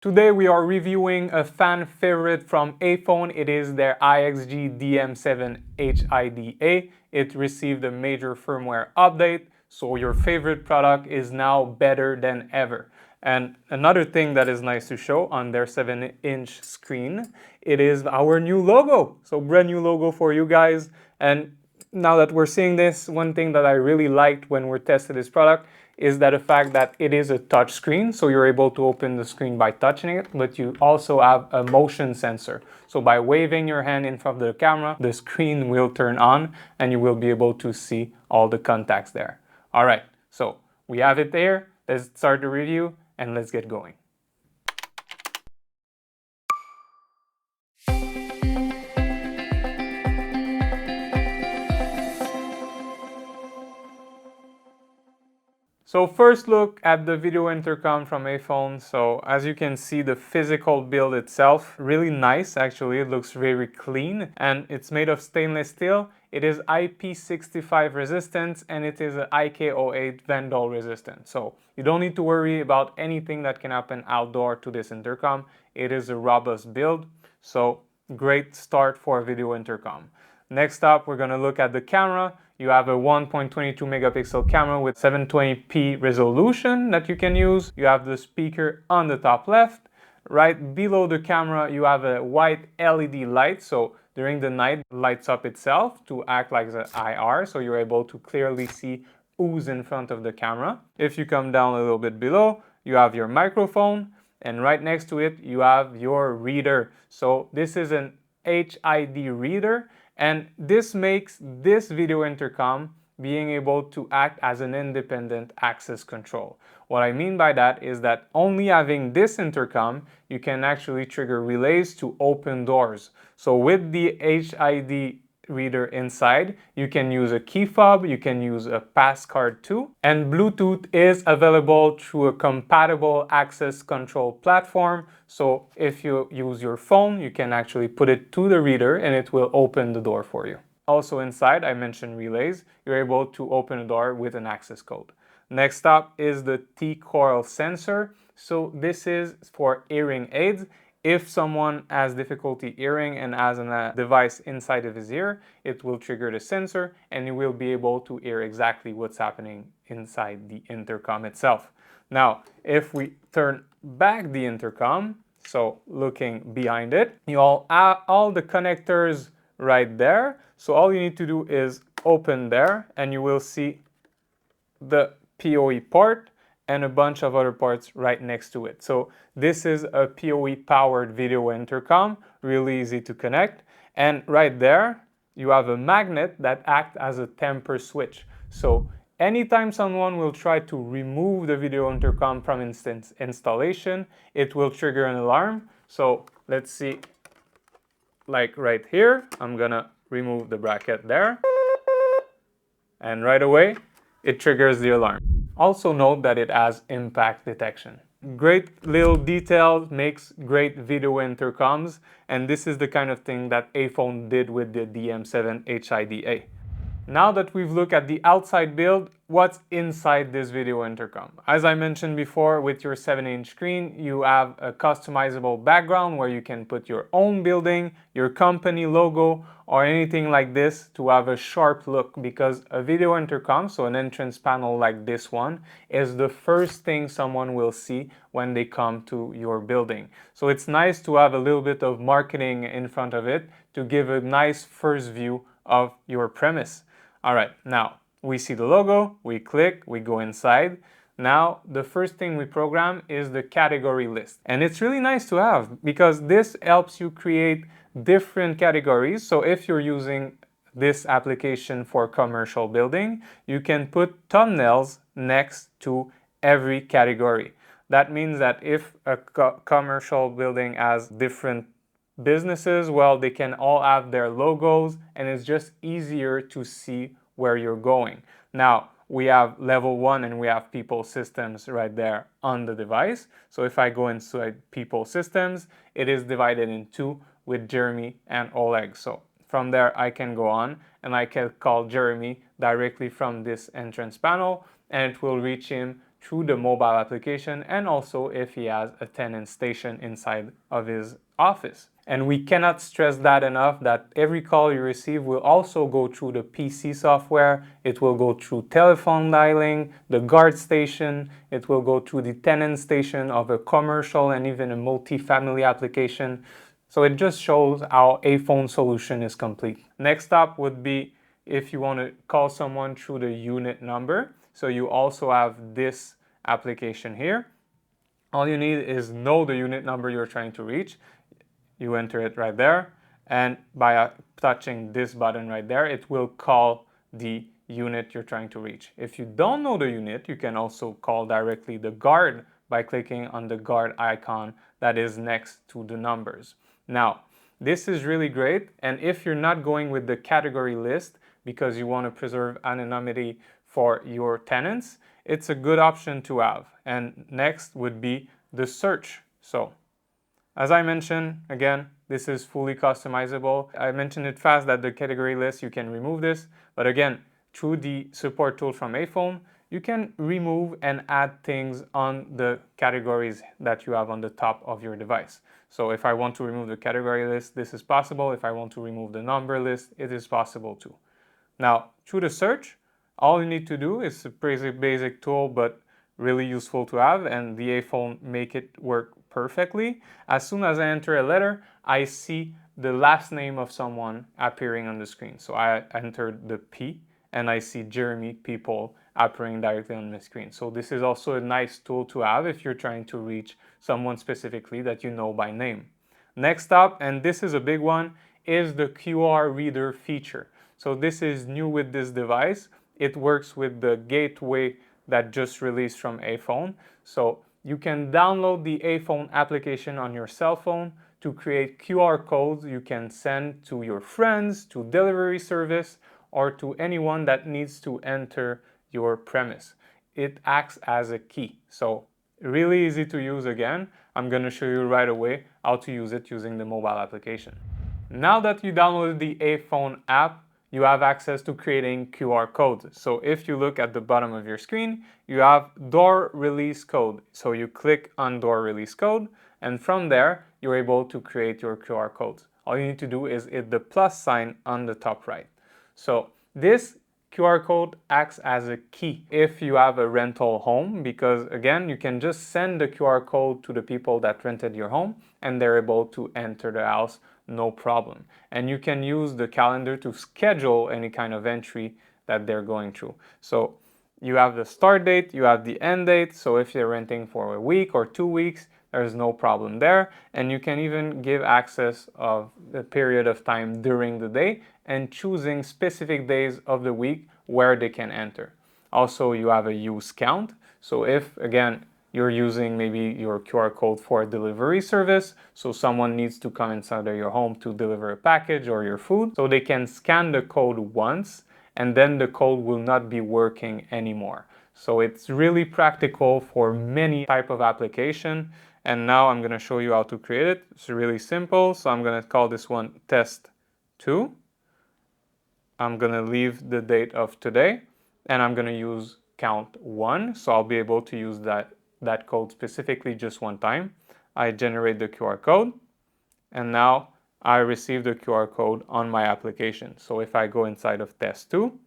Today we are reviewing a fan favorite from Aiphone. It is their IXG-DM7-HIDA. It received a major firmware update, so your favorite product is now better than ever. And another thing that is nice to show on their 7-inch screen, it is our new logo. So brand new logo for you guys. And now that we're seeing this, one thing that I really liked when we tested this product is that the fact that it is a touch screen, so you're able to open the screen by touching it, but you also have a motion sensor. So by waving your hand in front of the camera, the screen will turn on and you will be able to see all the contacts there. All right, so we have it there. Let's start the review and let's get going. So first look at the video intercom from Aiphone. So as you can see, the physical build itself, really nice actually. It looks very clean and it's made of stainless steel. It is IP65 resistant and it is an IK08 vandal resistant. So you don't need to worry about anything that can happen outdoor to this intercom. It is a robust build. So great start for a video intercom. Next up, we're going to look at the camera. You have a 1.22 megapixel camera with 720p resolution that you can use. You have the speaker on the top left. Right below the camera, you have a white LED light. So during the night, it lights up itself to act like the IR. So you're able to clearly see who's in front of the camera. If you come down a little bit below, you have your microphone. And right next to it, you have your reader. So this is an HID reader. And this makes this video intercom being able to act as an independent access control. What I mean by that is that only having this intercom, you can actually trigger relays to open doors. So with the HID reader inside, you can use a key fob, you can use a pass card too, and Bluetooth is available through a compatible access control platform. So if you use your phone, you can actually put it to the reader and it will open the door for you. Also inside, I mentioned relays, you're able to open a door with an access code. Next up is the T-coil sensor. So this is for hearing aids. If someone has difficulty hearing and has a device inside of his ear, it will trigger the sensor and you will be able to hear exactly what's happening inside the intercom itself. Now, if we turn back the intercom, so looking behind it, you all have all the connectors right there. So all you need to do is open there and you will see the PoE port and a bunch of other parts right next to it. So this is a PoE powered video intercom, really easy to connect. And right there, you have a magnet that acts as a temper switch. So anytime someone will try to remove the video intercom from installation, it will trigger an alarm. So let's see, like right here, I'm gonna remove the bracket there. And right away, it triggers the alarm. Also note that it has impact detection. Great little detail makes great video intercoms, and this is the kind of thing that Aiphone did with the DM7-HIDA. Now that we've looked at the outside build, what's inside this video intercom? As I mentioned before, with your 7-inch screen, you have a customizable background where you can put your own building, your company logo, or anything like this to have a sharp look, because a video intercom, so an entrance panel like this one, is the first thing someone will see when they come to your building. So it's nice to have a little bit of marketing in front of it to give a nice first view of your premise. All right, now we see the logo, we click, we go inside. Now, the first thing we program is the category list. And it's really nice to have because this helps you create different categories. So if you're using this application for commercial building, you can put thumbnails next to every category. That means that if a commercial building has different businesses, well, they can all have their logos and it's just easier to see where you're going. Now, we have level 1 and we have people systems right there on the device. So if I go inside people systems, it is divided in two with Jeremy and Oleg. So from there, I can go on and I can call Jeremy directly from this entrance panel and it will reach him through the mobile application, and also if he has a tenant station inside of his office. And we cannot stress that enough, that every call you receive will also go through the PC software, it will go through telephone dialing, the guard station, it will go through the tenant station of a commercial and even a multi-family application. So it just shows how Aiphone solution is complete. Next up would be if you want to call someone through the unit number. So you also have this application here. All you need is know the unit number you're trying to reach. You enter it right there, and by touching this button right there, it will call the unit you're trying to reach. If you don't know the unit, you can also call directly the guard by clicking on the guard icon that is next to the numbers. Now, this is really great, and if you're not going with the category list because you want to preserve anonymity for your tenants, it's a good option to have. And next would be the search. So as I mentioned, again, this is fully customizable. I mentioned it fast that the category list, you can remove this, but again, through the support tool from Aiphone, you can remove and add things on the categories that you have on the top of your device. So if I want to remove the category list, this is possible. If I want to remove the number list, it is possible too. Now, through the search, all you need to do is a pretty basic tool, but really useful to have, and the Aiphone make it work perfectly. As soon as I enter a letter, I see the last name of someone appearing on the screen. So I entered the P, and I see Jeremy People appearing directly on the screen. So this is also a nice tool to have if you're trying to reach someone specifically that you know by name. Next up, and this is a big one, is the QR reader feature. So this is new with this device. It works with the gateway that just released from Aiphone. So you can download the Aiphone application on your cell phone to create QR codes you can send to your friends, to delivery service, or to anyone that needs to enter your premise. It acts as a key. So really easy to use again. I'm going to show you right away how to use it using the mobile application. Now that you downloaded the Aiphone app, you have access to creating QR codes. So if you look at the bottom of your screen, you have door release code. So you click on door release code, and from there, you're able to create your QR codes. All you need to do is hit the plus sign on the top right. So this QR code acts as a key if you have a rental home, because again, you can just send the QR code to the people that rented your home and they're able to enter the house no problem. And you can use the calendar to schedule any kind of entry that they're going through. So you have the start date, you have the end date. So if you're renting for a week or 2 weeks, there's no problem there. And you can even give access of the period of time during the day and choosing specific days of the week where they can enter. Also, you have a use count. So if, again, you're using maybe your QR code for a delivery service, so someone needs to come inside of your home to deliver a package or your food, so they can scan the code once and then the code will not be working anymore. So it's really practical for many type of application. And now I'm going to show you how to create it. It's really simple. So I'm going to call this one test 2. I'm going to leave the date of today and I'm going to use count 1. So I'll be able to use that code specifically just one time. I generate the QR code and now I receive the QR code on my application. So if I go inside of test 2,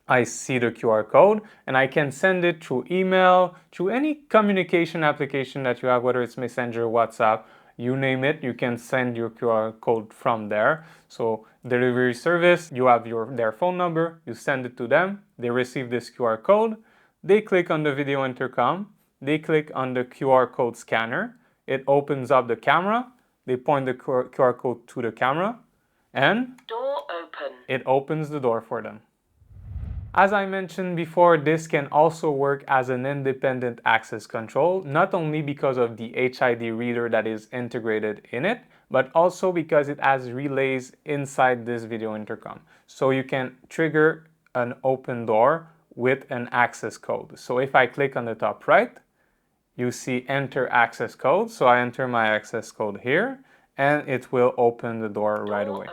I see the QR code and I can send it through email, through any communication application that you have, whether it's Messenger, WhatsApp, you name it, you can send your QR code from there. So delivery service, you have their phone number, you send it to them, they receive this QR code, they click on the video intercom, they click on the QR code scanner, it opens up the camera, they point the QR code to the camera, and door open. It opens the door for them. As I mentioned before, this can also work as an independent access control, not only because of the HID reader that is integrated in it, but also because it has relays inside this video intercom. So you can trigger an open door with an access code. So if I click on the top right, you see enter access code. So I enter my access code here and it will open the door right away.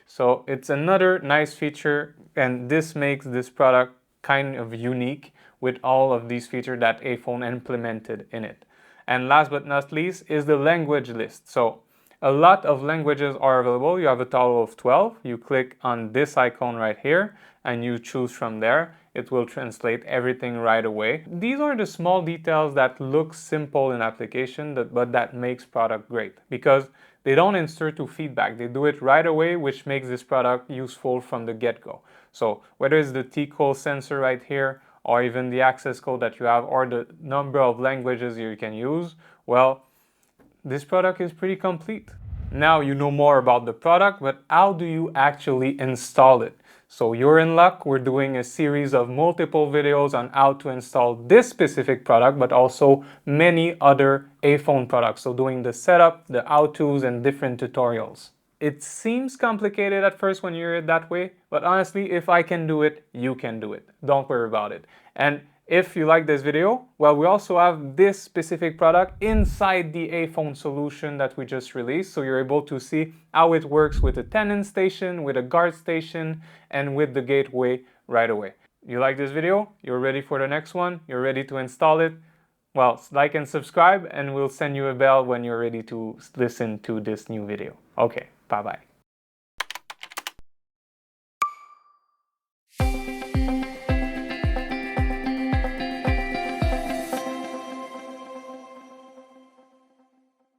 So it's another nice feature, and this makes this product kind of unique with all of these features that Aiphone implemented in it. And last but not least is the language list. So a lot of languages are available. You have a total of 12. You click on this icon right here and you choose from there. It will translate everything right away. These are the small details that look simple in application, but that makes product great because they don't insert to feedback. They do it right away, which makes this product useful from the get-go. So whether it's the T-coil sensor right here, or even the access code that you have, or the number of languages you can use, well, this product is pretty complete. Now you know more about the product, but how do you actually install it? So you're in luck. We're doing a series of multiple videos on how to install this specific product, but also many other Aiphone products. So doing the setup, the how-tos, and different tutorials. It seems complicated at first when you hear it that way, but honestly, if I can do it, you can do it. Don't worry about it. And if you like this video, well, we also have this specific product inside the Aiphone solution that we just released, so you're able to see how it works with a tenant station, with a guard station, and with the gateway right away. You like this video? You're ready for the next one? You're ready to install it? Well, like and subscribe, and we'll send you a bell when you're ready to listen to this new video. Okay, bye-bye.